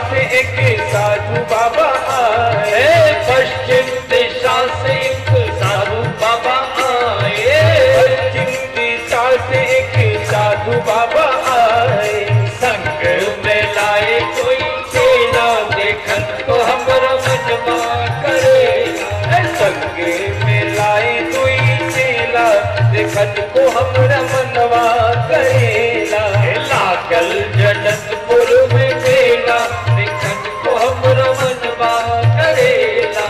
से एक साधु बाबा आए, पश्चिम दिशा से एक साधु बाबा आए, पश्चिम दिशा से एक साधु बाबा आए। संग में लाए कोई चेला, देखन को हमरा मनवा करेला। संग में लाए कोई चेला, देखन को हमरा मनवा करेला। लागल जनकपुर में मेला, देखन को हमरा मनवा करेला।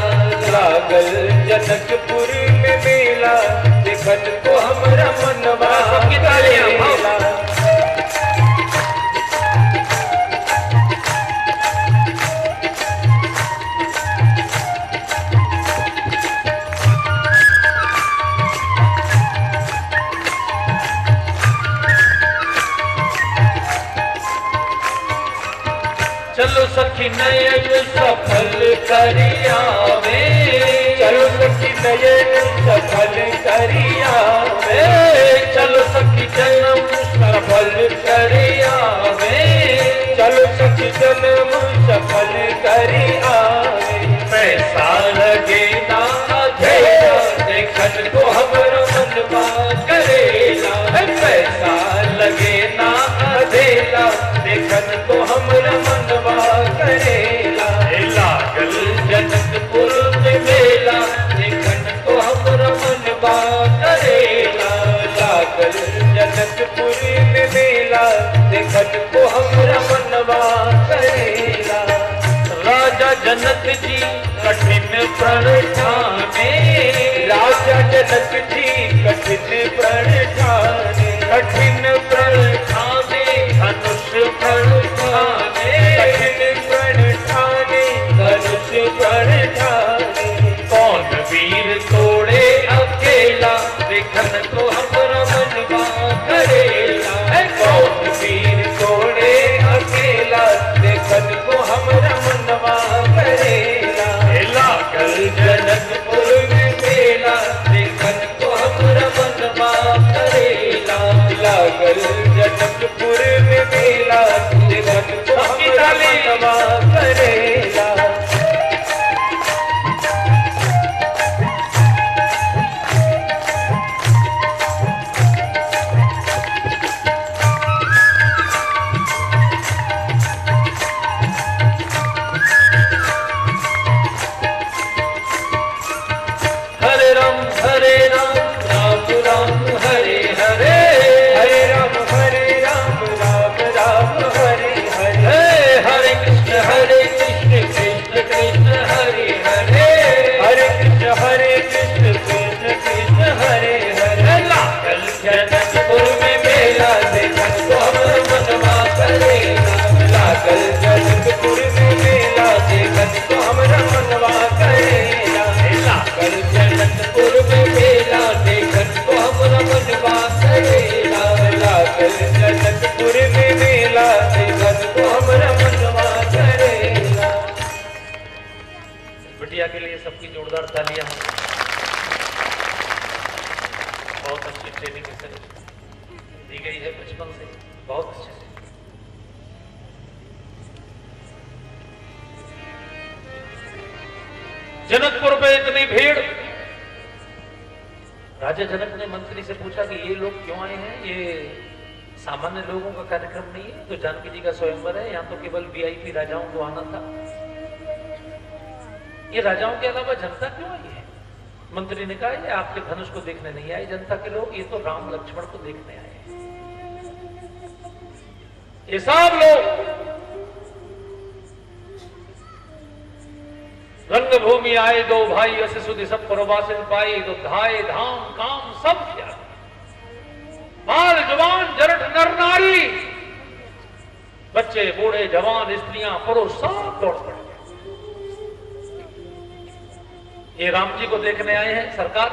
लागल जनकपुर में मेला, देखन को हमरा मनवा करेला। चलो सखी नयन सफल करियावे, चलो सखी नयन सफल करियावे, चलो सखी जन्म सफल करियावे, चलो सखी जन्म सफल करियावे। पैसा लगे ना अधेरा, देखन को हमरा मनवा करेला। पैसा लगे ना अधेरा, देखन को हमरा मनवा करेला। लागल जनकपुर में मेला, देखन को हमरा मनवा करेला। लागल जनकपुर में मेला, देखन को हमरा मनवा करेला। राजा जनक जी कठिन प्रण ठाने, राजा जनक जी कठिन प्रण ठाने, कठिन प्रण ठाने, धनुष प्रण ठाने, कठिन प्रण ठाने, धनुष प्रण ठाने। कौन वीर तोड़े अकेला, देखन को हमरा मनवा करेला। कौन वीर तोड़े अकेला, देखन को हमरा मनवा करेला। लागल जनकपुर में मेला, देखन को हमरा मनवा करेला। लागल जनकपुर में मेला, देखन को हमरा मनवा करेला। हरे राम राम राम हरे हरे, हरे राम राम राम हरे हरे। हरे कृष्ण कृष्ण कृष्ण हरे हरे, हरे कृष्ण कृष्ण कृष्ण हरे हरे। लागल जनकपुर में मेला, देखन को हमरा मनवा करेला। लागल जनकपुर में मेला, देखन को हमरा मनवा करेला। लागल जनकपुर में मेला, देखन को हमरा मनवा करेला। लागल जनकपुर में मेला, देखन को हमरा मनवा करेला। बिटिया के लिए सबकी जोरदार तालियां। बहुत अच्छी ट्रेनिंग इसे दी गई है बचपन से, बहुत अच्छे से। जनकपुर में इतनी भीड़, राजा जनक ने मंत्री से पूछा कि ये लोग क्यों आए हैं, ये सामान्य लोगों का कार्यक्रम नहीं है, तो जानकी जी का स्वयंवर है, यहाँ तो केवल वीआईपी राजाओं को आना था। ये राजाओं के अलावा जनता क्यों आई है? मंत्री ने कहा ये आपके धनुष को देखने नहीं आए जनता के लोग, ये तो राम लक्ष्मण को देखने आए हैं। ये सब लोग रंगभूमि आए दो भाई, अस सुधि सब प्रवासिन पाई, तो धाए धाम काम सब किया। बाल जवान जरठ नर नारी, बच्चे बूढ़े जवान स्त्रियां पुरुष सब दौड़ पड़े। ये राम जी को देखने आए हैं सरकार,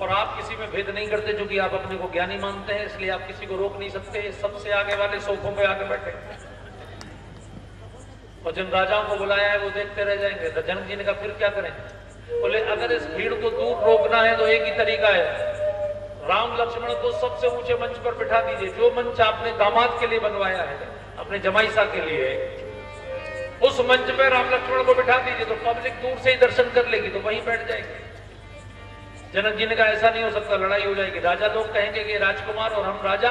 और आप किसी में भेद नहीं करते, जो कि आप अपने को ज्ञानी मानते हैं, इसलिए आप किसी को रोक नहीं सकते। सबसे आगे वाले सोफों पे आके बैठे, और जिन राजाओं को बुलाया है वो देखते रह जाएंगे। तो जनक जी ने कहा फिर क्या करें? बोले अगर इस भीड़ को दूर रोकना है तो एक ही तरीका है, राम लक्ष्मण को सबसे ऊंचे मंच पर बिठा दीजिए, जो मंच आपने दामाद के लिए बनवाया है, अपने जमाईसा के लिए, उस मंच पे राम लक्ष्मण को बिठा दीजिए तो पब्लिक दूर से ही दर्शन कर लेगी, तो वहीं बैठ जाएगी। जनक जी ने कहा ऐसा नहीं हो सकता, लड़ाई हो जाएगी। राजा लोग कहेंगे कि राजकुमार और हम राजा,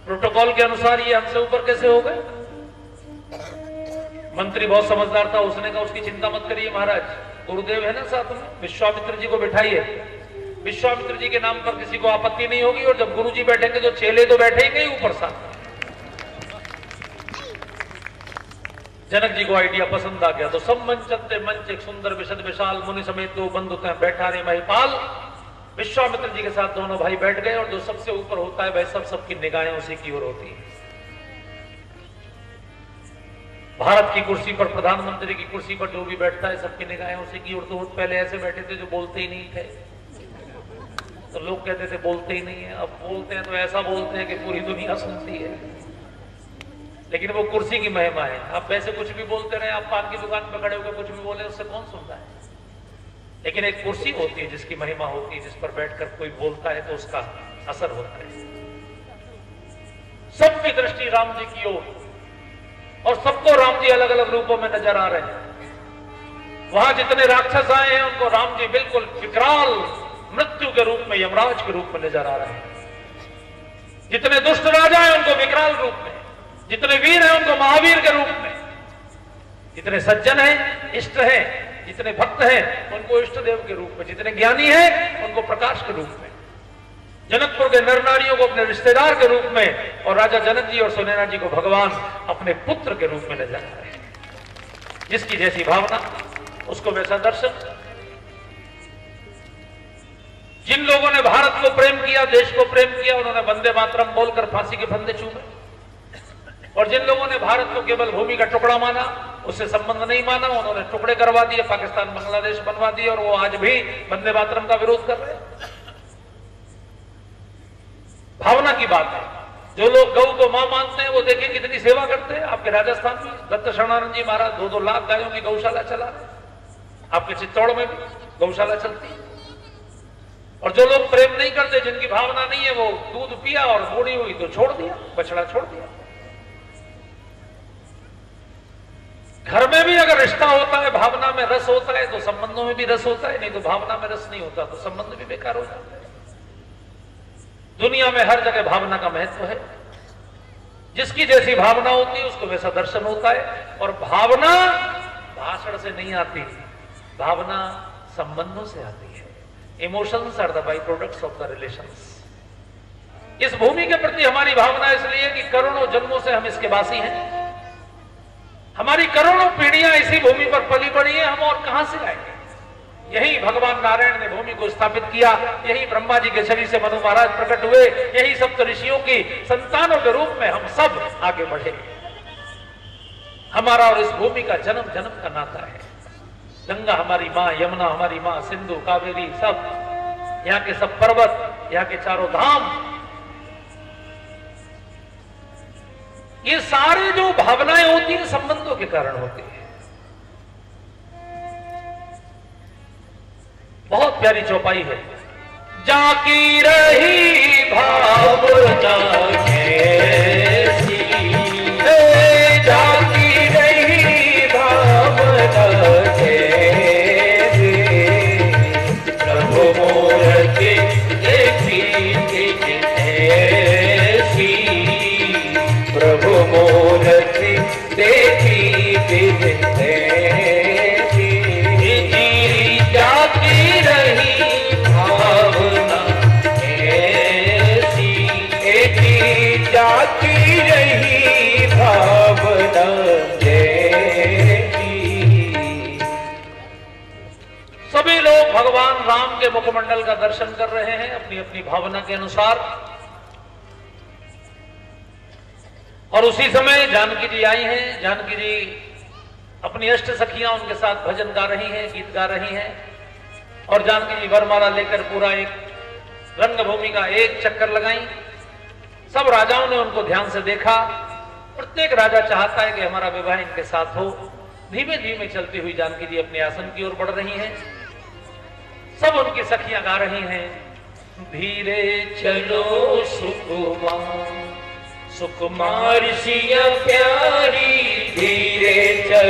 प्रोटोकॉल के अनुसार ये हमसे ऊपर कैसे हो गए। मंत्री बहुत समझदार था, उसने कहा उसकी चिंता मत करिए महाराज, गुरुदेव है ना साथ में, विश्वामित्र जी को बिठाइए, विश्वामित्र जी के नाम पर किसी को आपत्ति नहीं होगी, और जब गुरु जी बैठेंगे तो चेले तो बैठेंगे ही ऊपर साथ। जनक जी को आइडिया पसंद आ गया, तो सब मंचते मंच एक सुंदर विशद विशाल मुनि समेत दो बंधु बैठा रहे महिपाल। विश्वामित्र जी के साथ दोनों भाई बैठ गए, और जो सबसे ऊपर होता है वह सबकी निगाहें उसी की ओर होती है। भारत की कुर्सी पर, प्रधानमंत्री की कुर्सी पर जो भी बैठता है सबकी निगाहें उसी की ओर। तो पहले ऐसे बैठे थे जो बोलते ही नहीं थे, तो लोग कहते थे बोलते ही नहीं है, अब बोलते हैं तो ऐसा बोलते हैं कि पूरी दुनिया सुनती है। लेकिन वो कुर्सी की महिमा है। आप वैसे कुछ भी बोलते रहे, आप पान की दुकान पर खड़े होकर कुछ भी बोले, उससे कौन सुनता है। लेकिन एक कुर्सी होती है जिसकी महिमा होती है, जिस पर बैठकर कोई बोलता है तो उसका असर होता है। सबकी दृष्टि राम जी की ओर, और सबको राम जी अलग अलग रूपों में नजर आ रहे हैं। वहां जितने राक्षस आए हैं उनको राम जी बिल्कुल विकराल मृत्यु के रूप में, यमराज के रूप में नजर आ रहे हैं। जितने दुष्ट राजा हैं उनको विकराल रूप में, जितने वीर हैं उनको महावीर के रूप में, जितने सज्जन हैं, इष्ट हैं, जितने भक्त हैं उनको इष्ट देव के रूप में, जितने ज्ञानी हैं उनको प्रकाश के रूप में, जनकपुर के नर नारियों को अपने रिश्तेदार के रूप में, और राजा जनक जी और सुनैना जी को भगवान अपने पुत्र के रूप में नजर आ रहे हैं। जिसकी जैसी भावना उसको वैसा दर्शन। जिन लोगों ने भारत को प्रेम किया, देश को प्रेम किया, उन्होंने वंदे मातरम बोलकर फांसी के फंदे चूमे, और जिन लोगों ने भारत को केवल भूमि का टुकड़ा माना, उससे संबंध नहीं माना, उन्होंने टुकड़े करवा दिए, पाकिस्तान बांग्लादेश बनवा दिए, और वो आज भी वंदे मातरम का विरोध कर रहे हैं। भावना की बात है। जो लोग गौ को मां मानते हैं वो देखिए कितनी सेवा करते हैं। आपके राजस्थान में दत्त शरणानंद जी महाराज 2-2 लाख गायों की गौशाला चला रहे हैं। आपके चित्तौड़ में भी गौशाला चलती है। और जो लोग प्रेम नहीं करते, जिनकी भावना नहीं है, वो दूध पिया और बूढ़ी हुई तो छोड़ दिया, बछड़ा छोड़ दिया। घर में भी अगर रिश्ता होता है, भावना में रस होता है, तो संबंधों में भी रस होता है, नहीं तो भावना में रस नहीं होता तो संबंध भी बेकार हो जाता है। दुनिया में हर जगह भावना का महत्व है। जिसकी जैसी भावना होती है उसको वैसा दर्शन होता है। और भावना भाषण से नहीं आती, भावना संबंधों से आती है। Emotions are the by products of the relations. इस भूमि के प्रति हमारी भावना इसलिए कि करोड़ों जन्मों से हम इसके वासी हैं। हमारी करोड़ों पीढ़ियां इसी भूमि पर पली बड़ी है, हम और कहां से आएंगे। यही भगवान नारायण ने भूमि को स्थापित किया, यही ब्रह्मा जी के शरीर से मनु महाराज प्रकट हुए, यही सप्त ऋषियों की संतानों के रूप में हम सब आगे बढ़े। हमारा और इस भूमि का जन्म जन्म का नाता है। गंगा हमारी माँ, यमुना हमारी माँ, सिंधु, कावेरी, सब यहाँ के सब पर्वत, यहाँ के चारों धाम, ये सारे जो भावनाएं होती है संबंधों के कारण होती है। बहुत प्यारी चौपाई है। जाकी रही भावना कैसी, जाकी रही भावना कैसी, प्रभु मूर्ति देखी कैसी, प्रभु मूर्ति देखी कैसी, जाकी रही भावना कैसी, जाकी रही भावना कैसी। सभी लोग भगवान राम के मुखमंडल का दर्शन कर रहे हैं अपनी अपनी भावना के अनुसार। और उसी समय जानकी जी आई हैं। जानकी जी अपनी अष्ट सखियां उनके साथ भजन गा रही हैं, गीत गा रही हैं। और जानकी जी वरमाला लेकर पूरा एक रंगभूमि का एक चक्कर लगाई। सब राजाओं ने उनको ध्यान से देखा। प्रत्येक राजा चाहता है कि हमारा विवाह इनके साथ हो। धीमे धीमे चलती हुई जानकी जी अपने आसन की ओर बढ़ रही हैं। सब उनकी सखियां गा रही हैं, धीरे चलो सुकुमार, सुकुमार सिया प्यारी, धीरे चलो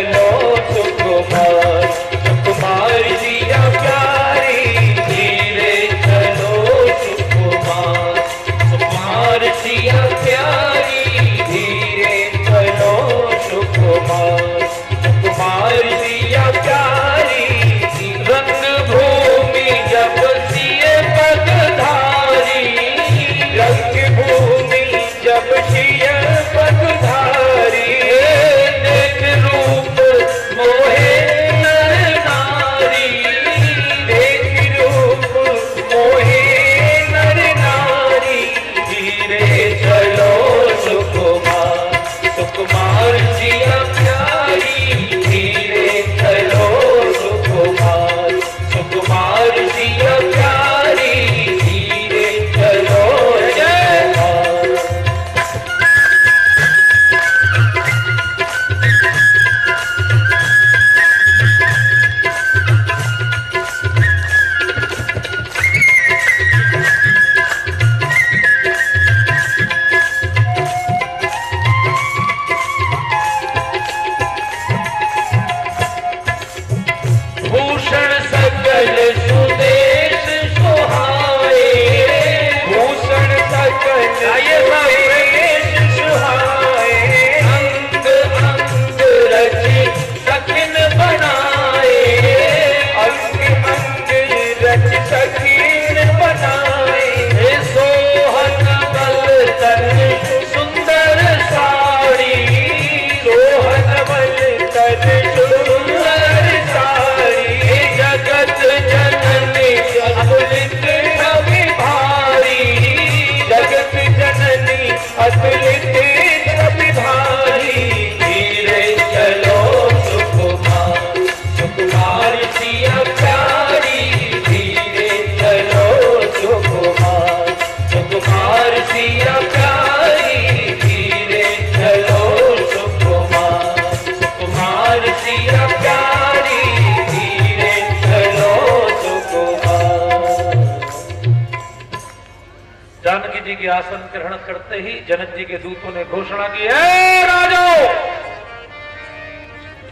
आसन ग्रहण करते ही जनक जी के दूतों ने घोषणा की, है राजाओं,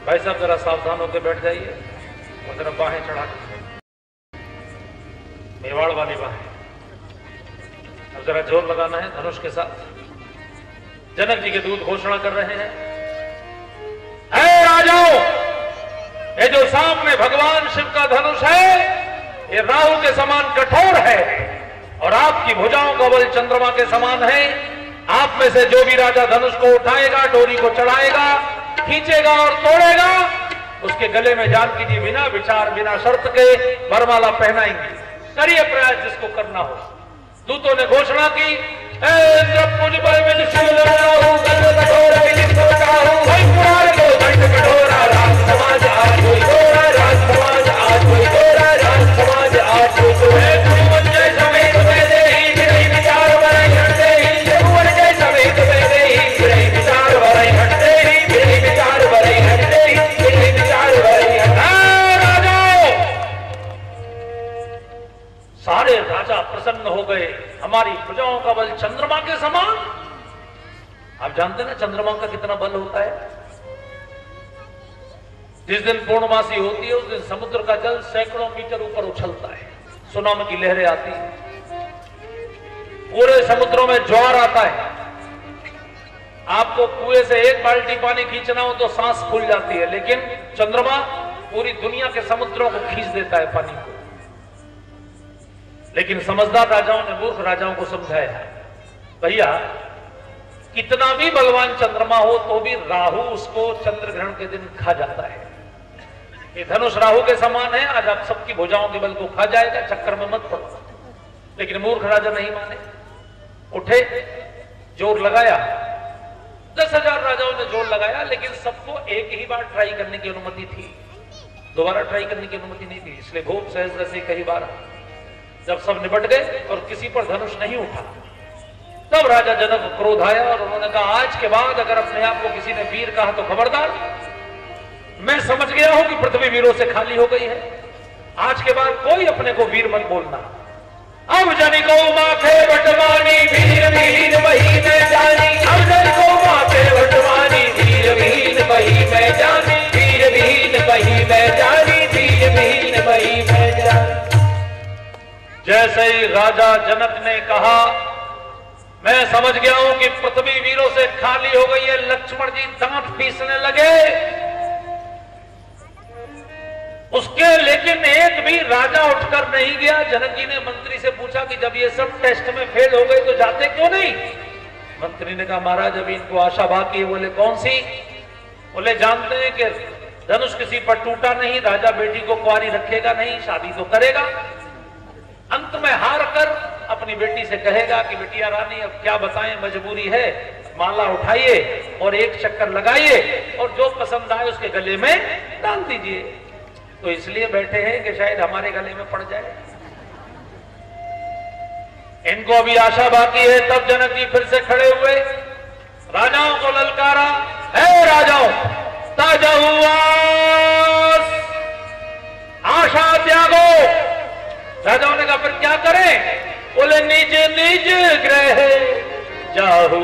भाई साहब जरा सावधान होकर बैठ जाइए और जरा बाहें चढ़ा के, मेवाड़ वाली बाहें, अब जरा जोर लगाना है धनुष के साथ। जनक जी के दूत घोषणा कर रहे हैं, है राजाओं, ये जो सामने भगवान शिव का धनुष है ये राहु के समान कठोर है और आपकी भुजाओं का बल चंद्रमा के समान है। आप में से जो भी राजा धनुष को उठाएगा, डोरी को चढ़ाएगा, खींचेगा और तोड़ेगा, उसके गले में जान कीजिए बिना विचार बिना शर्त के वरमाला पहनाएंगे। करिए प्रयास जिसको करना हो। दूतों ने घोषणा की, सारे राजा प्रसन्न हो गए, हमारी प्रजाओं का बल चंद्रमा के समान। आप जानते ना चंद्रमा का कितना बल होता है। जिस दिन पूर्णमासी होती है उस दिन समुद्र का जल सैकड़ों मीटर ऊपर उछलता है, सुनामी की लहरें आती है, पूरे समुद्रों में ज्वार आता है। आपको कुएं से एक बाल्टी पानी खींचना हो तो सांस फूल जाती है, लेकिन चंद्रमा पूरी दुनिया के समुद्रों को खींच देता है पानी को। लेकिन समझदार राजाओं ने मूर्ख राजाओं को समझाया, भैया कितना भी बलवान चंद्रमा हो तो भी राहु उसको चंद्र ग्रहण के दिन खा जाता है। ये धनुष राहु के समान है, आज आप सबकी भुजाओं के बल को खा जाएगा, चक्कर में मत पड़ो। लेकिन मूर्ख राजा नहीं माने, उठे, जोर लगाया। 10,000 राजाओं ने जोर लगाया, लेकिन सबको एक ही बार ट्राई करने की अनुमति थी, दोबारा ट्राई करने की अनुमति नहीं थी। इसलिए भूप सहस्त्र से कई बार जब सब निपट गए और किसी पर धनुष नहीं उठा, तब राजा जनक को क्रोध आया और उन्होंने कहा, आज के बाद अगर अपने आप को किसी ने वीर कहा तो खबरदार। मैं समझ गया हूं कि पृथ्वी वीरों से खाली हो गई है, आज के बाद कोई अपने को वीर मत बोलना। अब जनिको माथे बटवानी वीर विहीन वही मैं जानी, अब जनिको माथे बटवानी वीर विहीन वही मैं जानी, वीर विहीन वही मैं जानी, वीर विहीन वही मैं जानी। जैसे ही राजा जनक ने कहा, मैं समझ गया हूं कि पृथ्वी वीरों से खाली हो गई है, लक्ष्मण जी दांत पीसने लगे। उसके लेकिन एक भी राजा उठकर नहीं गया। जनक जी ने मंत्री से पूछा कि जब ये सब टेस्ट में फेल हो गए तो जाते क्यों नहीं? मंत्री ने कहा, महाराज अभी इनको आशा बाकी है। बोले कौन सी? बोले जानते हैं कि धनुष किसी पर टूटा नहीं, राजा बेटी को कुंवारी रखेगा नहीं, शादी तो करेगा, अंत में हार कर अपनी बेटी से कहेगा कि बेटिया रानी अब क्या बताएं, मजबूरी है, माला उठाइए और एक चक्कर लगाइए और जो पसंद आए उसके गले में डाल दीजिए। तो इसलिए बैठे हैं कि शायद हमारे गले में पड़ जाए। इनको अभी आशा बाकी है। तब जनक जी फिर से खड़े हुए, राजाओं को ललकारा, है राजाओं, ताजा हुआ आशा त्यागो। राजाओं ने कहा फिर क्या करें? बोले निज निज ग्रह जाहू,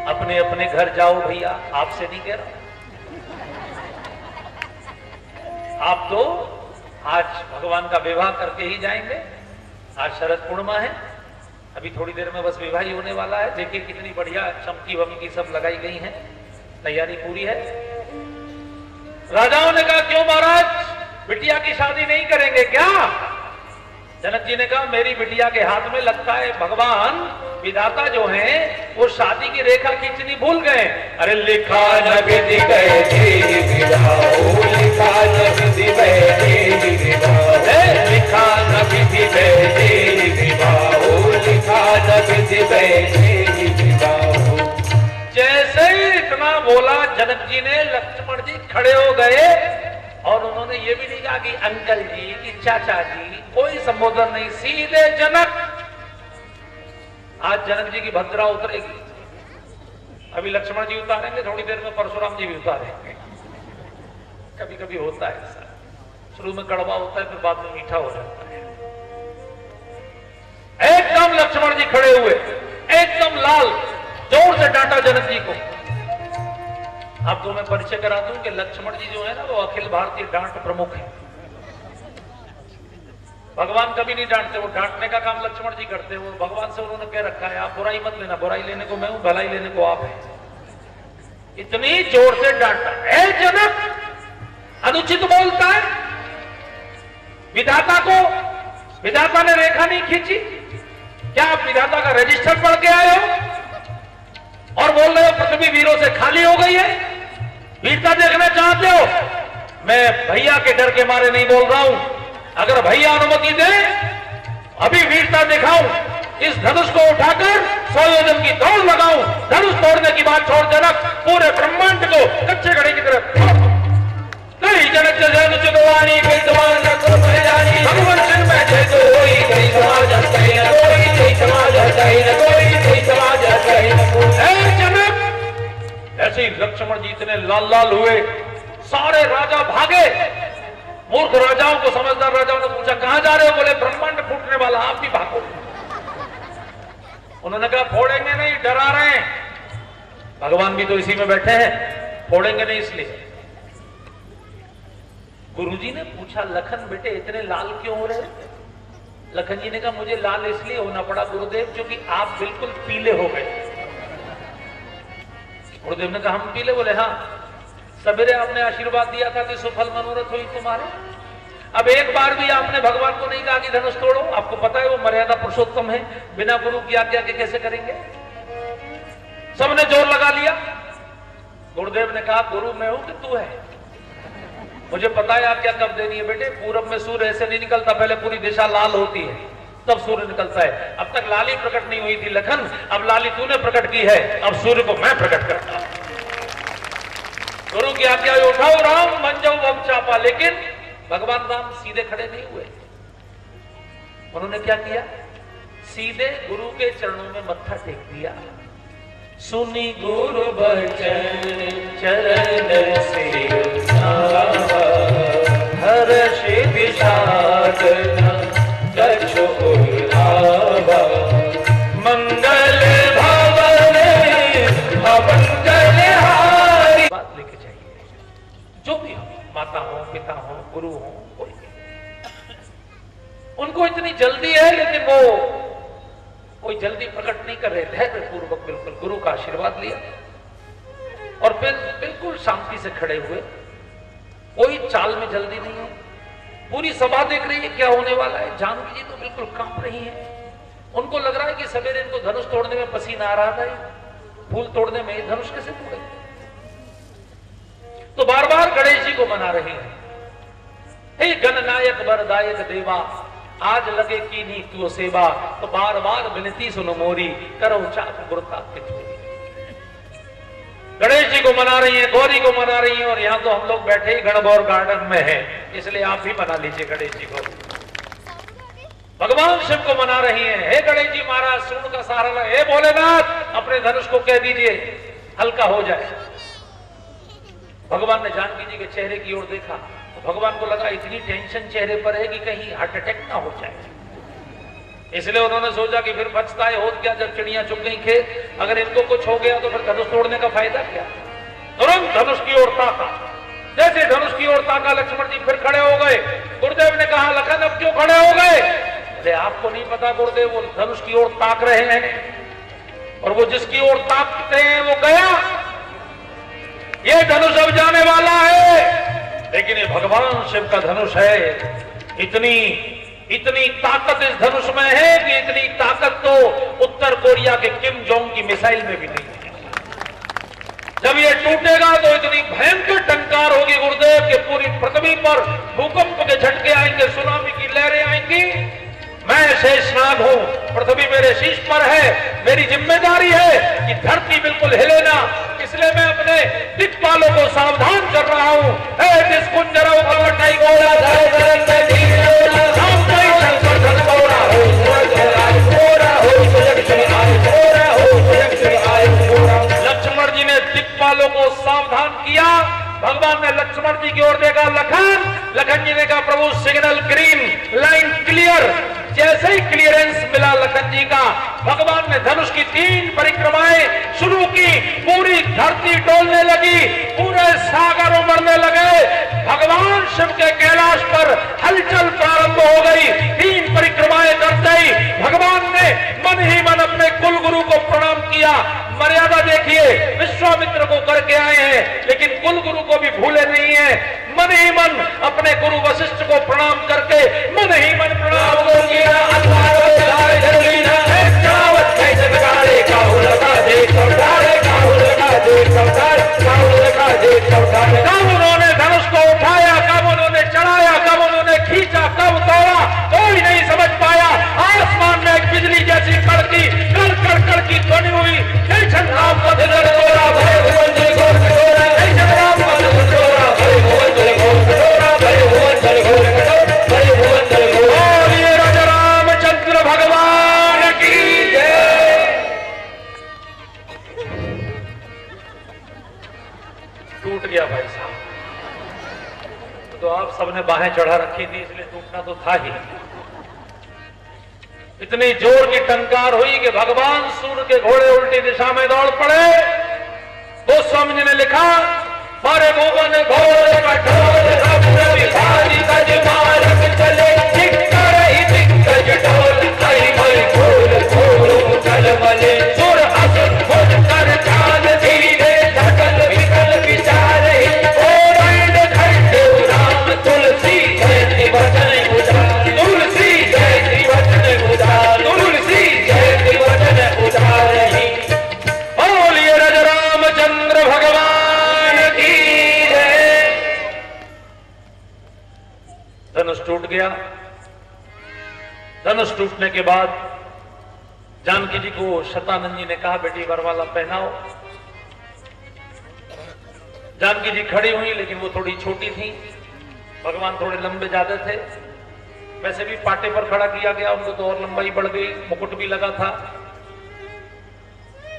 अपने अपने घर जाओ भैया, आपसे नहीं कह रहा। आप तो आज भगवान का विवाह करके ही जाएंगे। आज शरद पूर्णिमा है, अभी थोड़ी देर में बस विवाह ही होने वाला है। देखिए कितनी बढ़िया चमकी वमकी सब लगाई गई हैं, तैयारी पूरी है। राजाओं ने कहा क्यों महाराज, बिटिया की शादी नहीं करेंगे क्या? जनक जी ने कहा मेरी बिटिया के हाथ में लगता है भगवान विधाता जो हैं वो शादी की रेखा खींचनी भूल गए। अरे लिखा न विधि बैठी विधाओ, लिखा न विधि बैठी विधाओ, लिखा न विधि बैठी विधाओ, लिखा न विधि बैठी विधाओ। जैसे ही इतना बोला जनक जी ने, लक्ष्मण जी खड़े हो गए और उन्होंने ये भी नहीं कहा कि अंकल जी कि चाचा जी, कोई संबोधन नहीं, सीधे जनक। आज जनक जी की भद्रा उतरेगी, अभी लक्ष्मण जी उतारेंगे, थोड़ी देर में परशुराम जी भी उतारेंगे। कभी कभी होता है ऐसा, शुरू में कड़वा होता है फिर बाद में मीठा हो जाता है। एक एकदम लक्ष्मण जी खड़े हुए, एकदम लाल, जोर से डांटा जनक जी को। आपको मैं परिचय करा दूं कि लक्ष्मण जी जो है ना, वो अखिल भारतीय डांट प्रमुख है। भगवान कभी नहीं डांटते, वो डांटने का काम लक्ष्मण जी करते हैं। वो भगवान से उन्होंने कह रखा है, आप बुराई मत लेना, बुराई लेने को मैं हूं, भलाई लेने को आप है। इतनी जोर से डांटा, है जनक अनुचित बोलता है, विधाता को, विधाता ने रेखा नहीं खींची क्या? आप विधाता का रजिस्टर पढ़ के आए हो और बोल रहे हो पृथ्वी वीरों से खाली हो गई है? वीरता देखना चाहते हो? मैं भैया के डर के मारे नहीं बोल रहा हूं, अगर भैया अनुमति दे अभी वीरता दिखाऊं, इस धनुष को उठाकर 100 योजन की दौड़ लगाऊं। धनुष तोड़ने की बात छोड़ जनक, पूरे ब्रह्मांड को कच्चे घड़े की तरफ नहीं। जनक जगवाणी भगवान सिंह बैठे तो कोई कई समाज हटाई न कोई, कई समाज हटाई न कोई, कई समाज हटाई न कोई। जनक ऐसे ही लक्ष्मण जी इतने लाल लाल हुए, सारे राजा भागे। मूर्ख राजाओं को समझदार राजाओं ने पूछा कहां जा रहे हो? बोले ब्रह्मांड फूटने वाला, आप भी भागो। उन्होंने कहा फोड़ेंगे नहीं, डरा रहे हैं। भगवान भी तो इसी में बैठे हैं, फोड़ेंगे नहीं इसलिए। गुरुजी ने पूछा लखन बेटे इतने लाल क्यों हो रहे? लखन जी ने कहा मुझे लाल इसलिए होना पड़ा गुरुदेव क्योंकि आप बिल्कुल पीले हो गए। गुरुदेव ने कहा हम पीले? बोले हाँ, सवेरे आपने आशीर्वाद दिया था कि सुफल मनोरथ हुई तुम्हारे। अब एक बार भी आपने भगवान को नहीं कहा कि धनुष तोड़ो। आपको पता है वो मर्यादा पुरुषोत्तम है, बिना गुरु की आज्ञा के कैसे करेंगे? सबने जोर लगा लिया। गुरुदेव ने कहा गुरु मैं हूं कि तू है? मुझे पता है आप क्या कब देनी है बेटे। पूरब में सूर्य ऐसे नहीं निकलता, पहले पूरी दिशा लाल होती है तब सूर्य निकलता है। अब तक लाली प्रकट नहीं हुई थी लखन, अब लाली तूने प्रकट की है, अब सूर्य को मैं प्रकट करता हूं। गुरु की आज्ञा उठाओ राम बन जाओ अब चापा। लेकिन भगवान राम सीधे खड़े नहीं हुए। उन्होंने क्या किया? सीधे गुरु के चरणों में मत्था टेक दिया। सुनी गुरु बचन चरण से हर्ष विषाद कछु उल्लावा मंगल भवन भवन कल्याणी। बात लेके चाहिए जो भी हो, माता हो, पिता हो, गुरु हो, कोई उनको इतनी जल्दी है लेकिन वो कोई जल्दी प्रकट नहीं कर रहे, धैर्य पूर्वक बिल्कुल गुरु का आशीर्वाद लिया और फिर बिल्कुल शांति से खड़े हुए। कोई चाल में जल्दी नहीं है। पूरी सभा देख रही है क्या होने वाला है। जानकी जी तो बिल्कुल कांप रही है। उनको लग रहा है कि सवेरे इनको धनुष तोड़ने में पसीना आ रहा था, फूल तोड़ने में धनुष कैसे तोड़े। तो बार बार गणेश जी को मना रही है, हे गणनायक वरदायक देवा आज लगे की नहीं तू सेवा। तो बार बार विनती सुनो मोरी करो चाप गुरुता के चोरी। गणेश जी को मना रही है, गौरी को मना रही है और यहां तो हम लोग बैठे ही गणगौर गार्डन में हैं, इसलिए आप भी मना लीजिए गणेश जी को। भगवान शिव को मना रही है, हे गणेश जी महाराज सूर्ण का सहारा, हे भोलेनाथ अपने धनुष को कह दीजिए हल्का हो जाए। भगवान ने जानकी जी के चेहरे की ओर देखा तो भगवान को लगा इतनी टेंशन चेहरे पर है कि कहीं हार्ट अटैक ना हो जाए। इसलिए उन्होंने सोचा कि फिर बचता है हो क्या जब चिड़ियां चुग गई खेत, अगर इनको कुछ हो गया तो फिर धनुष तोड़ने का फायदा क्या। तुरंत धनुष की ओर ताका। जैसे धनुष की ओर ताका लक्ष्मण जी फिर खड़े हो गए। गुरुदेव ने कहा लखन अब क्यों खड़े हो गए? अरे आपको नहीं पता गुरुदेव, वो धनुष की ओर ताक रहे हैं और वो जिसकी ओर ताकते हैं वो गया। ये धनुष अब जाने वाला है, लेकिन ये भगवान शिव का धनुष है। इतनी ताकत इस धनुष में है कि इतनी ताकत तो उत्तर कोरिया के किम जोंग की मिसाइल में भी नहीं है। जब ये टूटेगा तो इतनी भयंकर टंकार होगी गुरुदेव कि पूरी पृथ्वी पर भूकंप के झटके आएंगे, सुनामी की लहरें आएंगी। मैं शेषनाग हूं, पृथ्वी मेरे शीश पर है, मेरी जिम्मेदारी है कि धरती बिल्कुल हिले ना, इसलिए मैं अपने दिक्पालों को सावधान कर रहा हूं। लक्ष्मण जी ने दिक्पालों को सावधान किया। भगवान ने लक्ष्मण जी की ओर देखा, लखन जी ने कहा प्रभु सिग्नल ग्रीन, लाइन क्लियर। जैसे ही क्लियरेंस मिला लखन जी का, भगवान ने धनुष की 3 परिक्रमाएं शुरू की। पूरी धरती डोलने लगी, पूरे सागर उमड़ने लगे। भगवान शिव के कैलाश पर हलचल प्रारंभ हो गई। 3 परिक्रमाएं करते ही भगवान ने मन ही मन अपने कुल गुरु को प्रणाम किया। मर्यादा देखिए, विश्वामित्र को करके आए हैं, लेकिन कुल गुरु को भी भूले नहीं है। मन ही मन अपने गुरु वशिष्ठ को प्रणाम करके मन ही मन प्रणाम किया। कब उन्होंने धनुष को उठाया, कब उन्होंने चढ़ाया, कब उन्होंने खींचा, कब तोड़ा, कोई नहीं समझ पाया। आसमान में एक बिजली जैसी कड़की कड़की ध्वनि हुई। जय श्री राम पथ गढ़ोरा भय भुवन जय घोर कटोरा, जय श्री राम पथ गढ़ोरा भय भुवन जय घोर कटोरा, भय भुवन जय घोर कटोरा, भय भुवन जय घोर। बोलिए राजा रामचंद्र भगवान की जय। टूट गया भाई साहब, तो आप सबने बाहें चढ़ा रखी थी, इसलिए टूटना तो था ही। इतनी जोर की टंकार हुई कि भगवान सूर्य के घोड़े उल्टी दिशा में दौड़ पड़े। गोस्वामी जी ने लिखा, मारे भुवन घोर कठोर चले, मले सुर असुर खुद कर चाल धीरे धकल विकल विचारे, राम तुलसी जय वचन उदार, तुलसी जय वचन उदार, तुलसी जय वचन उदार। बोलिए राजा रामचंद्र भगवान की जय। धनुष टूट गया। धनुष टूटने के बाद जानकी जी को शतानंद जी ने कहा, बेटी वरमाला पहनाओ। जानकी जी खड़ी हुई, लेकिन वो थोड़ी छोटी थी, भगवान थोड़े लंबे ज्यादा थे। वैसे भी पाटे पर खड़ा किया गया, उनको तो और लंबाई बढ़ गई, मुकुट भी लगा था।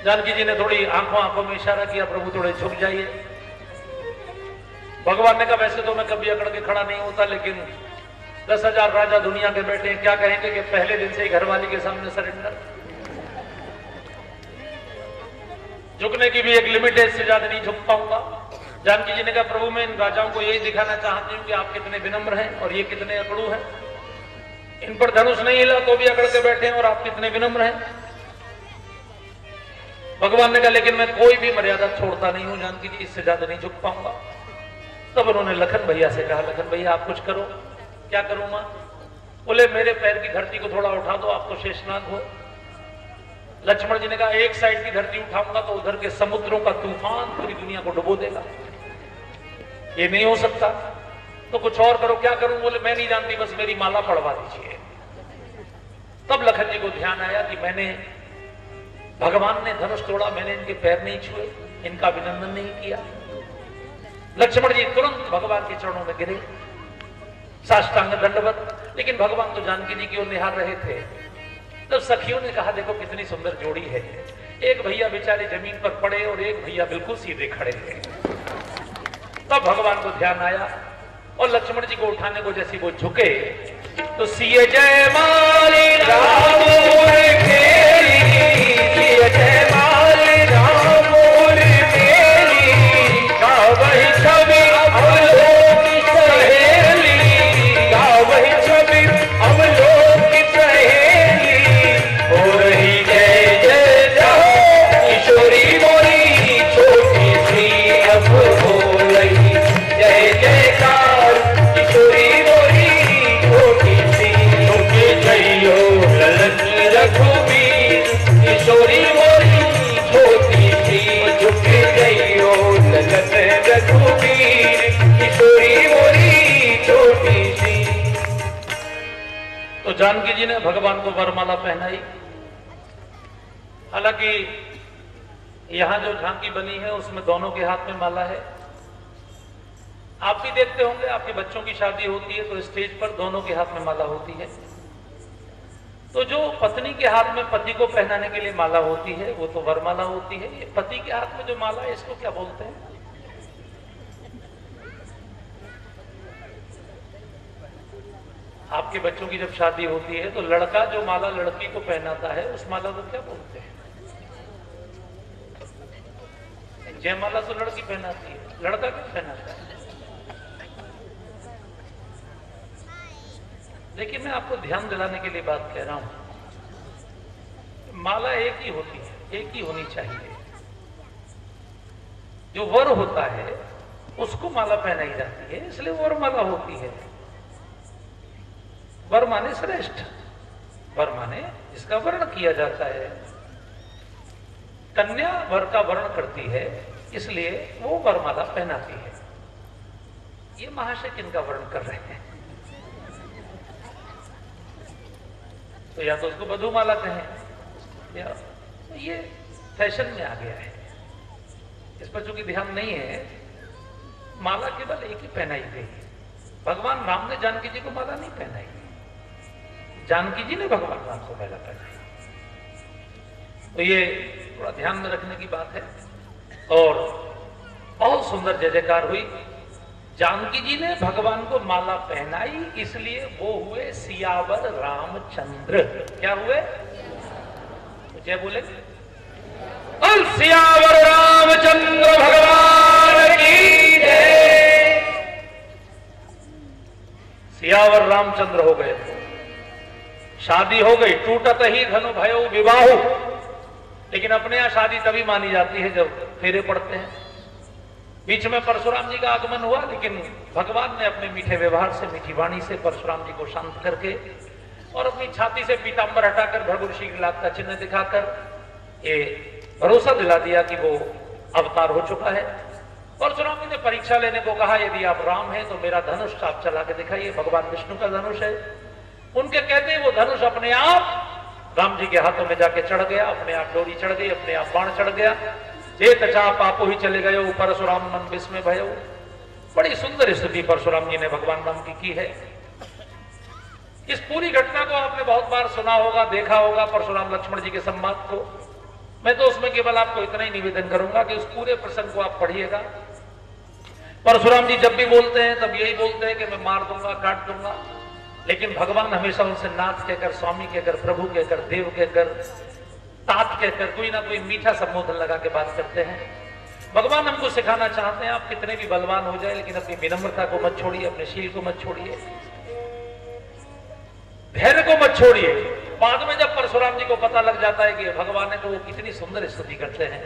जानकी जी ने थोड़ी आंखों में इशारा किया, प्रभु थोड़े झुक जाइए। भगवान ने कहा, वैसे तो मैं कभी अकड़ के खड़ा नहीं होता, लेकिन 10,000 राजा दुनिया के बैठे हैं, क्या कहेंगे कि पहले दिन से ही घरवाली के सामने सरेंडर। झुकने की भी एक लिमिट है, इससे ज्यादा नहीं झुक पाऊंगा। जानकी जी ने कहा, प्रभु मैं इन राजाओं को यही दिखाना चाहती हूँ कि आप कितने विनम्र हैं और ये कितने अकड़ू हैं। इन पर धनुष नहीं हिला तो भी अकड़ के बैठे हैं और आप कितने विनम्र हैं। भगवान ने कहा, लेकिन मैं कोई भी मर्यादा छोड़ता नहीं हूं जानकी जी, इससे ज्यादा नहीं झुक पाऊंगा। तब उन्होंने लखन भैया से कहा, लखन भैया आप कुछ करो। क्या करूं मां? बोले मेरे पैर की धरती को थोड़ा उठा दो, आप तो शेषनाग हो। लक्ष्मण जी ने कहा, एक साइड की धरती उठाऊंगा तो उधर के समुद्रों का तूफान पूरी दुनिया को डुबो देगा, ये नहीं हो सकता, तो कुछ और करो। क्या करूं? बोले मैं नहीं जानती, बस मेरी माला पढ़वा दीजिए। तब लखन जी को ध्यान आया कि मैंने, भगवान ने धनुष तोड़ा, मैंने इनके पैर नहीं छुए, इनका अभिनंदन नहीं किया। लक्ष्मण जी तुरंत भगवान के चरणों में गिरे, साष्टांग दंडवत। लेकिन भगवान तो जानकी जी की ओर निहार रहे थे। तब सखियों ने कहा, देखो कितनी सुंदर जोड़ी है। एक भैया बेचारे जमीन पर पड़े और एक भैया बिल्कुल सीधे खड़े थे। तब भगवान को ध्यान आया और लक्ष्मण जी को उठाने को जैसे वो झुके तो सिए जय माली राम सिए जय माली राम वही छवि अवलोक सहेली, वही छवि अवलोक सहेली, हो रही जय जय जय किशोरी मोरी छोटी सी अब हो रही जय जयकार किशोरी मोरी छोटी सी, झुके जइयो ललन रघुवीर किशोरी मोरी छोटी सी, झुके जइयो ललन रघुवीर किशोरी मोरी छोटी सी। तो जानकी जी ने भगवान को वरमाला पहनाई। हालांकि यहां जो झांकी बनी है उसमें दोनों के हाथ में माला है। आप भी देखते होंगे, आपके बच्चों की शादी होती है तो स्टेज पर दोनों के हाथ में माला होती है। तो जो पत्नी के हाथ में पति को पहनाने के लिए माला होती है वो तो वरमाला होती है। ये पति के हाथ में जो माला है इसको क्या बोलते हैं? आपके बच्चों की जब शादी होती है तो लड़का जो माला लड़की को पहनाता है उस माला को क्या बोलते हैं? जयमाला तो लड़की पहनाती है, लड़का क्यों पहनाता है? देखिए, मैं आपको ध्यान दिलाने के लिए बात कह रहा हूं। माला एक ही होती है, एक ही होनी चाहिए। जो वर होता है उसको माला पहनाई जाती है, इसलिए वर माला होती है। वर माने श्रेष्ठ, वर माने जिसका वर्ण किया जाता है। कन्या वर का वर्ण करती है, इसलिए वो वरमाला पहनाती है। ये महाशय किनका वर्ण कर रहे हैं? तो या तो उसको वधूमाला कहें, या ये फैशन में आ गया है, इस पर चूंकि ध्यान नहीं है। माला केवल एक ही पहनाई गई। भगवान राम ने जानकी जी को माला नहीं पहनाई, जानकी जी ने भगवान राम को माला पहनाई। तो ये थोड़ा ध्यान में रखने की बात है। और बहुत सुंदर जय जयकार हुई। जानकी जी ने भगवान को माला पहनाई, इसलिए वो हुए सियावर रामचंद्र। क्या हुए? जय बोले, और सियावर रामचंद्र भगवान की जय। सियावर रामचंद्र हो गए, शादी हो गई। टूटत ही धनु भयो विवाहु। लेकिन अपने यहां शादी तभी मानी जाती है जब फेरे पड़ते हैं। बीच में परशुराम जी का आगमन हुआ, लेकिन भगवान ने अपने मीठे व्यवहार से, मीठी वाणी से परशुराम जी को शांत करके और अपनी छाती से पीतांबर हटाकर भृगु शीघ्रलाभ का चिन्ह दिखाकर ये भरोसा दिला दिया कि वो अवतार हो चुका है। परशुराम जी ने परीक्षा लेने को कहा, यदि आप राम हैं तो मेरा धनुष आप चला के दिखाइए। भगवान विष्णु का धनुष है। उनके कहते वो धनुष अपने आप राम जी के हाथों में जाके चढ़ गया, अपने आप डोरी चढ़ गई, अपने आप बाण चढ़ गया। चेत चाप आपो ही चले गए, परशुराम मन विस्मय भयो। बड़ी सुंदर स्तुति परशुराम जी ने भगवान राम की है। इस पूरी घटना को आपने बहुत बार सुना होगा, देखा होगा, परशुराम लक्ष्मण जी के संवाद को। मैं तो उसमें केवल आपको इतना ही निवेदन करूंगा कि उस पूरे प्रसंग को आप पढ़िएगा। परशुराम जी जब भी बोलते हैं तब यही बोलते हैं कि मैं मार दूंगा, काट दूंगा। लेकिन भगवान हमेशा उनसे नाथ कहकर, स्वामी कहकर, प्रभु कहकर, देव कहकर, तात कहकर कोई ना कोई मीठा संबोधन लगा के बात करते हैं। भगवान हमको सिखाना चाहते हैं, आप कितने भी बलवान हो जाए लेकिन अपनी विनम्रता को मत छोड़िए, अपने शील को मत छोड़िए, धैर्य को मत छोड़िए। बाद में जब परशुराम जी को पता लग जाता है कि भगवान है, तो वो कितनी सुंदर स्तुति करते हैं।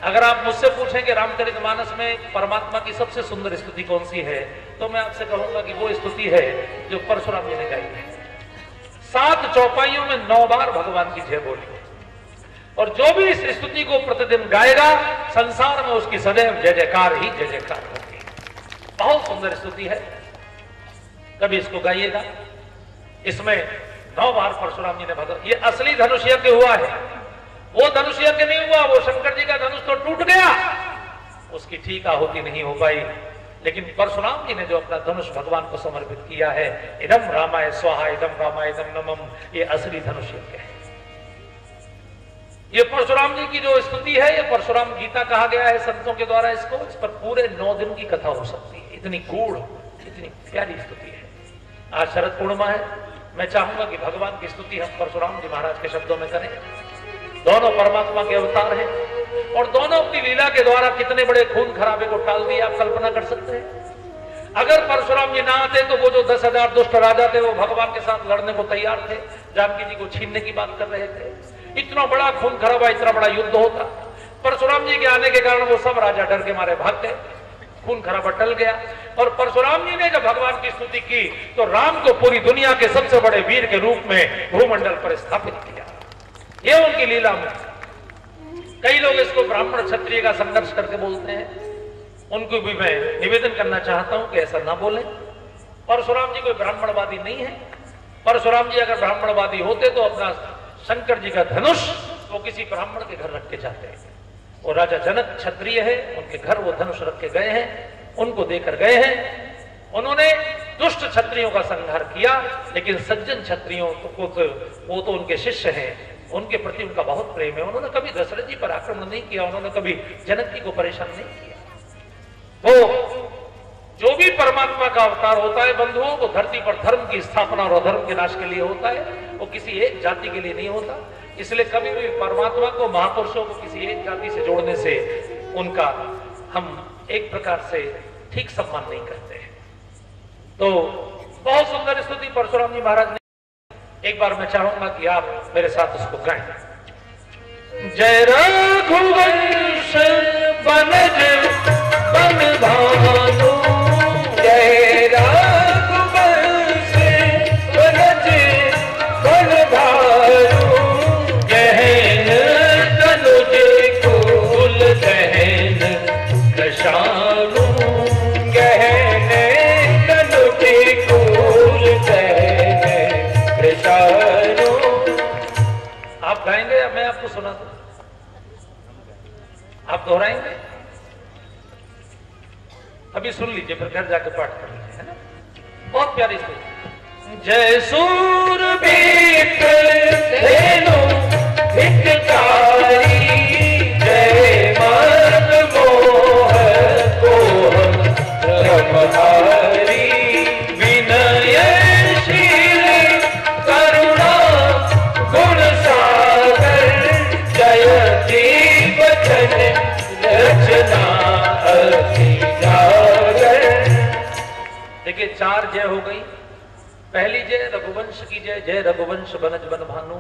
अगर आप मुझसे पूछें कि रामचरितमानस में परमात्मा की सबसे सुंदर स्तुति कौन सी है, तो मैं आपसे कहूंगा कि वो स्तुति है जो परशुराम जी ने गाई है। 7 चौपाइयों में 9 बार भगवान की जय बोली। और जो भी इस स्तुति को प्रतिदिन गाएगा, संसार में उसकी सदैव जय जयकार ही जय जयकार होती है। बहुत सुंदर स्तुति है, कभी इसको गाइएगा। इसमें 9 बार परशुराम जी ने भगवान, ये असली धनुष यज्ञ हुआ है, वो धनुष यज्ञ नहीं हुआ। वो शंकर जी का धनुष तो टूट गया, उसकी ठीक आहुति नहीं हो पाई। लेकिन परशुराम जी ने जो अपना धनुष भगवान को समर्पित किया है, इदम रामाय स्वाहा, इदम रामाय इदम नमम, ये असली धनुष यज्ञ है। ये परशुराम जी की जो स्तुति है, ये परशुराम गीता कहा गया है संतों के द्वारा इसको। इस पर पूरे 9 दिन की कथा हो सकती है, इतनी गूढ़, इतनी प्यारी स्तुति है। आज शरद पूर्णिमा है, मैं चाहूंगा कि भगवान की स्तुति हम परशुराम जी महाराज के शब्दों में करें। दोनों परमात्मा के अवतार हैं और दोनों अपनी लीला के द्वारा कितने बड़े खून खराबे को टाल दिया, आप कल्पना कर सकते हैं। अगर परशुराम जी ना आते तो वो जो 10,000 दुष्ट राजा थे, वो भगवान के साथ लड़ने को तैयार थे, जानकी जी को छीनने की बात कर रहे थे। इतना बड़ा खून खराबा, इतना बड़ा युद्ध होता। परशुराम जी के आने के कारण वो सब राजा डर के मारे भाग गए, खून खराबा टल गया। और परशुराम जी ने जब भगवान की स्तुति की तो राम को पूरी दुनिया के सबसे बड़े वीर के रूप में भूमंडल पर स्थापित किया। ये उनकी लीला में। कई लोग इसको ब्राह्मण क्षत्रिय का संघर्ष करके बोलते हैं, उनको भी मैं निवेदन करना चाहता हूं कि ऐसा ना बोलें। परशुराम जी कोई ब्राह्मणवादी नहीं है। परशुराम जी अगर ब्राह्मणवादी होते तो अपना शंकर जी का धनुष वो किसी ब्राह्मण के घर रख के जाते हैं। वो राजा जनक क्षत्रिय है, उनके घर वो धनुष रख के गए हैं, उनको देकर गए हैं। उन्होंने दुष्ट क्षत्रियों का संहार किया, लेकिन सज्जन क्षत्रियों को तो वो तो उनके शिष्य हैं, उनके प्रति उनका बहुत प्रेम है। उन्होंने कभी दशरथ जी पर आक्रमण नहीं किया, उन्होंने कभी जनक जी को परेशान नहीं किया। वो जो भी परमात्मा का अवतार होता है बंधुओं, वो धरती पर धर्म की स्थापना और अधर्म के नाश के लिए होता है, वो किसी एक जाति के लिए नहीं होता। इसलिए कभी भी परमात्मा को, महापुरुषों को किसी एक जाति से जोड़ने से उनका हम एक प्रकार से ठीक सम्मान नहीं करते हैं। तो बहुत सुंदर स्तुति परशुराम जी महाराज ने। एक बार मैं चाहूंगा कि आप मेरे साथ उसको गाएं। जय रघुवंश बनज बन भानु, जय रघुवंश बनज बन भानु, गहन तनुज कुल दहन दशानु, गहन तनुज कुल दहन दशानु। आप गाएंगे या मैं आपको सुना दूं? आप दोहराएंगे? अभी सुन लीजिए, फिर घर जाके पाठ कर लीजिए, है ना? बहुत प्यारी स्तुति। जय सूरबीर धेनु हितकारी, जय मन मोह कोह ब्रह्महारी, विनयशील करुणा गुण सागर, जयति वचन रचना अति जागर। देखिए, 4 जय हो गई। पहली जय रघुवंश की जय, जय रघुवंश बनज बन भानु।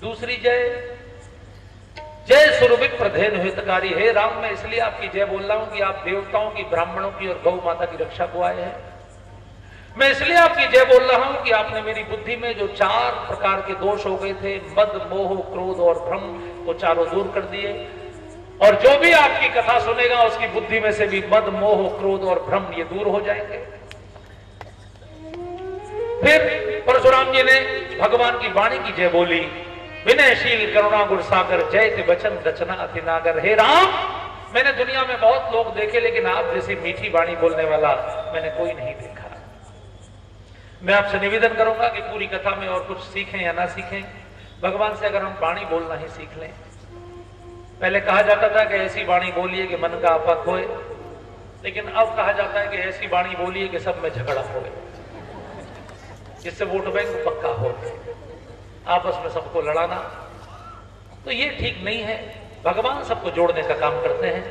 दूसरी जय, जय सुरविप्र धेनु हितकारी। हे राम, मैं इसलिए आपकी जय बोल रहा हूं कि आप देवताओं की, ब्राह्मणों की और गौ माता की रक्षा को आए हैं। मैं इसलिए आपकी जय बोल रहा हूं कि आपने मेरी बुद्धि में जो 4 प्रकार के दोष हो गए थे, मद, मोह, क्रोध और भ्रम, वो चारों दूर कर दिए। और जो भी आपकी कथा सुनेगा उसकी बुद्धि में से भी मद, मोह, क्रोध और भ्रम ये दूर हो जाएंगे। फिर परशुराम जी ने भगवान की वाणी की जय बोली। विनयशील करुणा गुण सागर, जय के वचन रचना अति नागर। हे राम, मैंने दुनिया में बहुत लोग देखे, लेकिन आप जैसी मीठी वाणी बोलने वाला मैंने कोई नहीं देखा। मैं आपसे निवेदन करूंगा कि पूरी कथा में और कुछ सीखें या ना सीखें, भगवान से अगर हम वाणी बोलना ही सीख लें। पहले कहा जाता था कि ऐसी वाणी बोलिए कि मन का आपा खोए, लेकिन अब कहा जाता है कि ऐसी वाणी बोलिए कि सब में झगड़ा होए, जिससे वोट बैंक पक्का हो, आपस में सबको लड़ाना। तो ये ठीक नहीं है। भगवान सबको जोड़ने का काम करते हैं।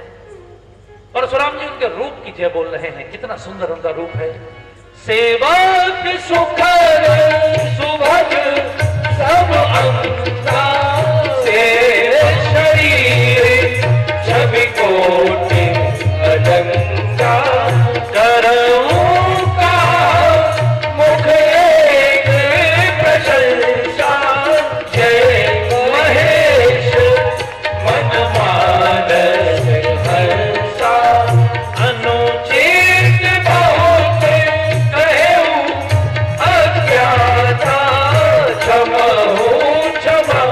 परशुराम जी उनके रूप की जय बोल रहे हैं। कितना सुंदर उनका रूप है। सेवक सुखर सुभग सब अंगा, शेर शरीर छवि कोटि अजंगा, करऊं का मुख एक प्रशंसा, जय महेश मन मानस हंसा, अनुचित बहुत कहूं अज्ञाता, क्षमहु क्षमा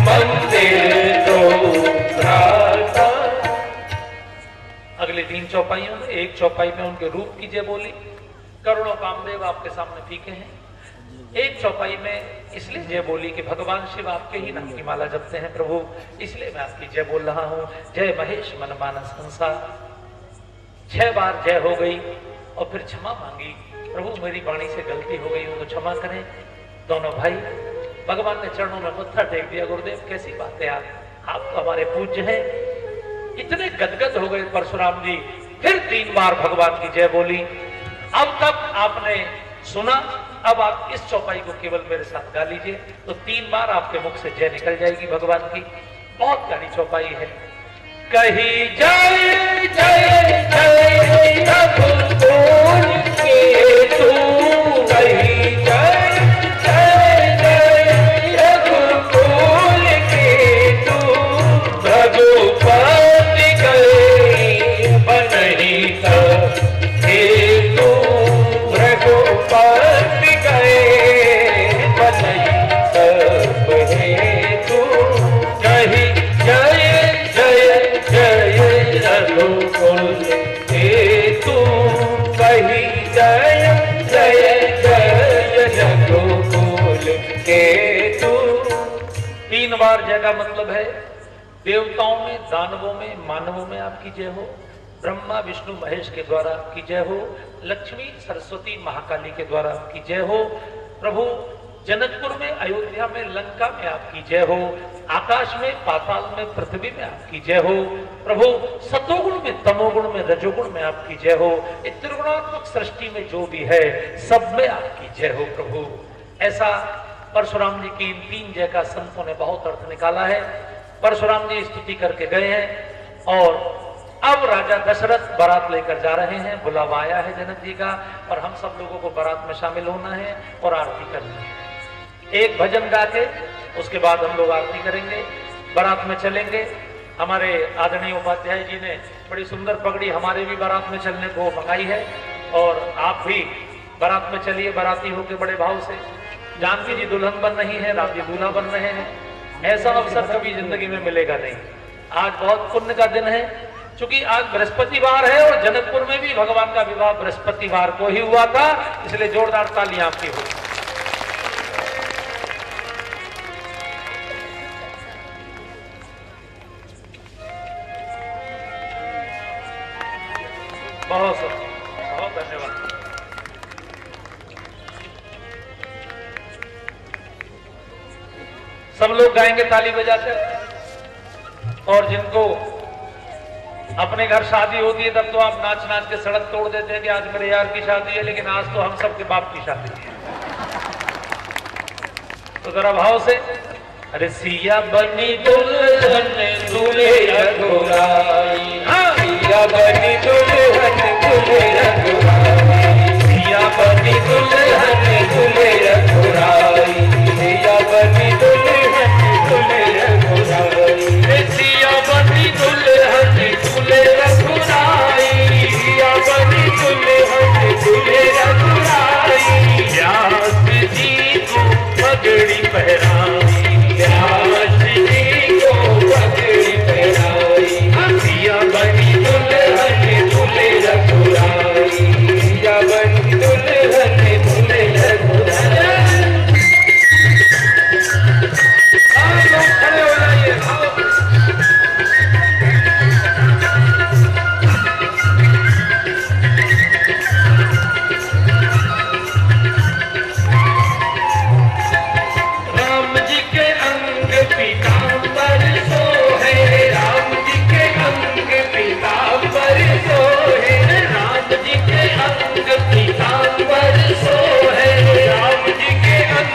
मंदिर तो भ्राता। अगले 3 चौपाइयों में, एक चौपाई में उनके रूप की जय बोली। करोड़ों कामदेव आपके सामने फीके हैं। एक चौपाई में इसलिए जय बोली कि भगवान शिव आपके ही नाम की माला जपते हैं प्रभु, इसलिए मैं आपकी जय बोल रहा हूं। जय महेश मन मानस हंसा। 6 बार जय हो गई और फिर क्षमा मांगी। प्रभु, मेरी वाणी से गलती हो गई हो तो क्षमा करें। दोनों भाई भगवान ने चरणों में मत्था टेक दिया। गुरुदेव, कैसी बात है, आप तो हमारे पूज्य हैं। इतने गदगद हो गए परशुराम जी। फिर 3 बार भगवान की जय बोली। अब तक आपने सुना, अब आप इस चौपाई को केवल मेरे साथ गा लीजिए, तो 3 बार आपके मुख से जय निकल जाएगी भगवान की। बहुत प्यारी चौपाई है। कही जय जय जय रघुकुल के तू, कही जय जय जय रघुकुल के तू, रघुपति गए बनहि तब हेतु, रघुपति गए बनहि तब हेतु, कही जय जय जय रघुकुल हेतु, कही जय जय जय रघुकुल हेतु। 3 बार जय का मतलब है देवताओं में, दानवों में, मानवों में आपकी जय हो। ब्रह्मा विष्णु महेश के द्वारा की जय हो, लक्ष्मी सरस्वती महाकाली के द्वारा की जय हो, प्रभु जनकपुर में, अयोध्या में, लंका में आपकी जय हो, आकाश में, पाताल में, पृथ्वी में आपकी जय हो, प्रभु सतोगुण में, तमोगुण में, रजोगुण में आपकी जय हो, इस त्रिगुणात्मक सृष्टि में जो भी है सब में आपकी जय हो प्रभु। ऐसा परशुराम जी की इन 3 जय का संतों ने बहुत अर्थ निकाला है। परशुराम जी स्तुति करके गए हैं और अब राजा दशरथ बारात लेकर जा रहे हैं। बुलावा आया है जनक जी का और हम सब लोगों को बारात में शामिल होना है और आरती करनी है। एक भजन गा के उसके बाद हम लोग आरती करेंगे, बारात में चलेंगे। हमारे आदरणीय उपाध्याय जी ने बड़ी सुंदर पगड़ी हमारे भी बारात में चलने को मंगाई है और आप भी बारात में चलिए बाराती होके बड़े भाव से। जानकी जी दुल्हन बन रही है, राम जी दूल्हा बन रहे हैं। ऐसा अवसर कभी जिंदगी में मिलेगा नहीं। आज बहुत पुण्य का दिन है, क्योंकि आज बृहस्पतिवार है और जनकपुर में भी भगवान का विवाह बृहस्पतिवार को ही हुआ था, इसलिए जोरदार तालियां आपकी हो। बहुत धन्यवाद। सब लोग गाएंगे ताली बजाकर और जिनको अपने घर शादी होती है तब तो आप नाच नाच के सड़क तोड़ देते हैं कि आज मेरे यार की शादी है, लेकिन आज तो हम सबके बाप की शादी है। तो जरा भाव से, अरे सिया बनी दुल्हन दूल्हे रघुराई, सिया बनी दुल्हन दूल्हे रघुराई, सिया बनी दुल्हन दूल्हे रघुराई, सिया बनी दुल्हन दूल्हे रघुराई, सिया बनी दुल्हन दूल्हे रघुराई, सिया बनी दुल्हन दूल्हे रघुराई, व्यास जी को पगड़ी पहराई, व्यास जी को पगड़ी पहराई, सिया बनी दुल्हन दूल्हे रघुराई, सिया बनी दुल्हन दूल्हे रघुराई। खड़े हो जाइए। राम जी के अंग पीतांबर सोहे, राम जी के अंग पीतांबर सोहे, राम जी के अंग पीतांबर सोहे, राम जी के अंग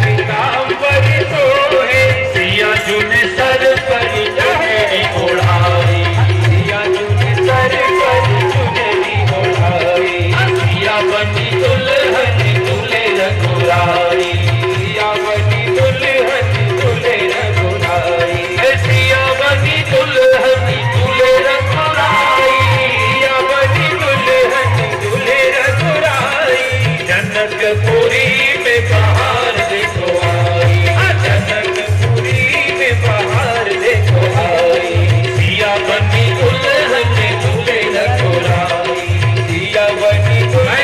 पीतांबर सोहे, सिया जी ने सर पर चुनरी ओढ़ाई, सिया जी ने सर पर चुनरी ओढ़ाई, सिया बनी दुल्हन दूल्हे रघुराई, सिया बनी दुल्हन दूल्हे रघुराई, सिया बनी दुल्हन दूल्हे रघुराई, सिया बनी दुल्हन दूल्हे रघुराई, जनकपुरी में बहार देखो आई, जनकपुरी में बहार देखो आई, सिया बनी दुल्हन दूल्हे रघुराई, सिया बनी दुल्हन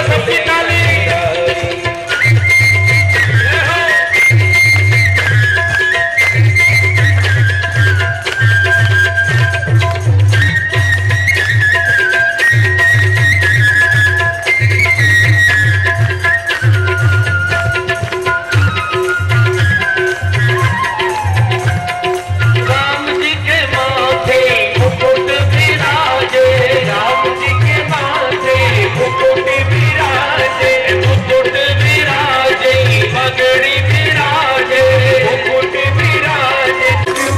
सबकी ताली। राम जी के माथे मुकुट विराजे, राम जी के माथे मुकुट विराजे, मुकुट विराजे, पगड़ी विराजे, मुकुट विराजे,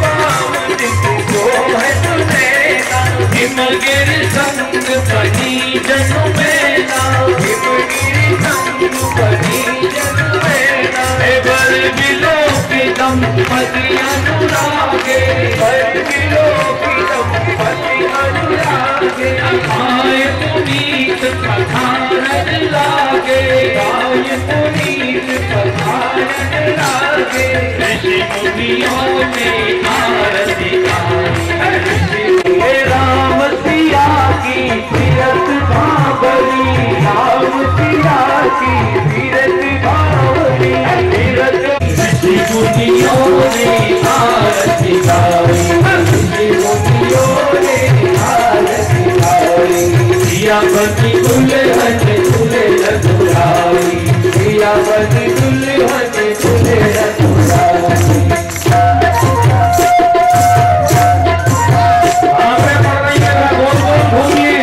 राम जी को है सुनैना, हिमगिर संग बनी जनुमैना, हिमगिर संग बनी जनुमैना, बल बिलो के दंपति अनुरागे, बल बिलो के दंपति अनुरागे, आए पुनीत पधारन लागे, आए पुनीत पधारन लागे, ऋषि मुनियों ने आरती गाई, ऋषि राम सिया की तीरथ भावरी, राम सिया की तीरथ भावरी, तीरथ ऋषि मुनियों ने आरती गाई, ऋषि मुनियों ने आरती बनी दुल्हन दूल्हे रघुराई, पिया बनी दुल्हन दूल्हे रघुराई। आगे बढ़ रही है, गोल गोल घूमिए।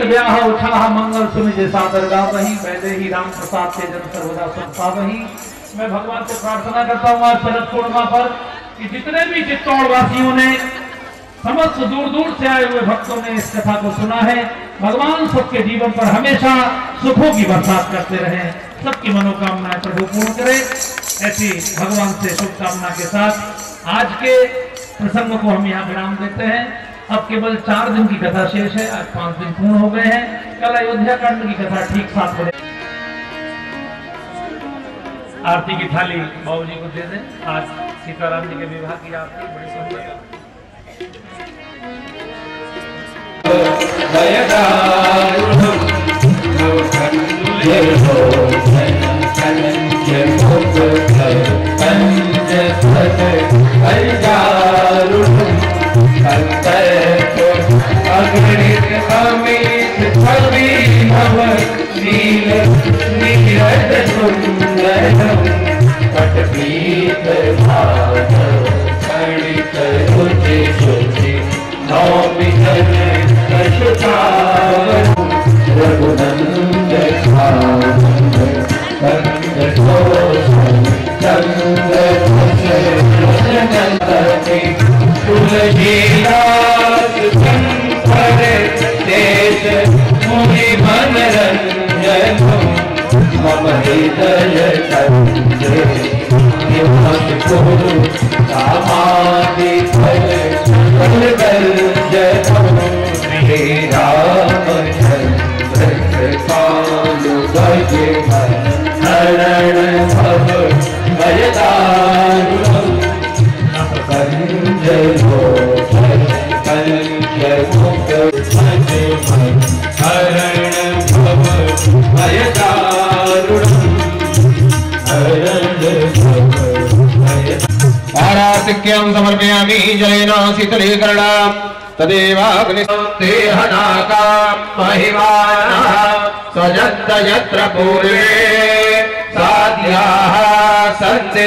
ब्याह उछाह मंगल सुनिजे सादर गावहि, पहले ही राम प्रसाद से जन सर्वदा सुख पावहि। मैं भगवान से प्रार्थना करता हूँ आज शरद पूर्णिमा पर कि जितने भी चित्तौड़ वासियों ने, समस्त दूर दूर से आए हुए भक्तों ने इस कथा को सुना है, भगवान सबके जीवन पर हमेशा सुखों की बरसात करते रहे, सबकी मनोकामनाएं प्रभु पूर्ण करे। ऐसी भगवान से शुभकामना के साथ आज के प्रसंग को हम यहाँ विराम देते हैं। अब केवल 4 दिन की कथा शेष है, आज 5 दिन पूर्ण हो गए हैं। कल अयोध्या कांड की कथा ठीक 7 बजे। आरती की थाली बाबू जी को दे दें। आज सीताराम जी के विवाह की आरती बड़ी सुंदर। अगणित अमित छवि नव नील नीरज सुंदरम, पटपीत भागव गणित रुचि शुचि नौमि जन कशुतावरु, रघुनंदन भावनंद कंद घोषण चंद्र नंदनी, तुलसीदास संकर देश मुनि मनरंजन, मम हृदय कंजे निवास कुरु कामादि फल बलगंजन, श्री रामचंद्र कृपालु गज शरण भव भयदारुणं, कंज घोषण कंज मुख हरण भव भयदारुणं, आरातिक्यं समर्पयामि जलेन शीतलीकरणा, तदेवाग्निदेहनाका महिमानः स्वजन्त यत्र पूर्वे साध्याः सन्ति।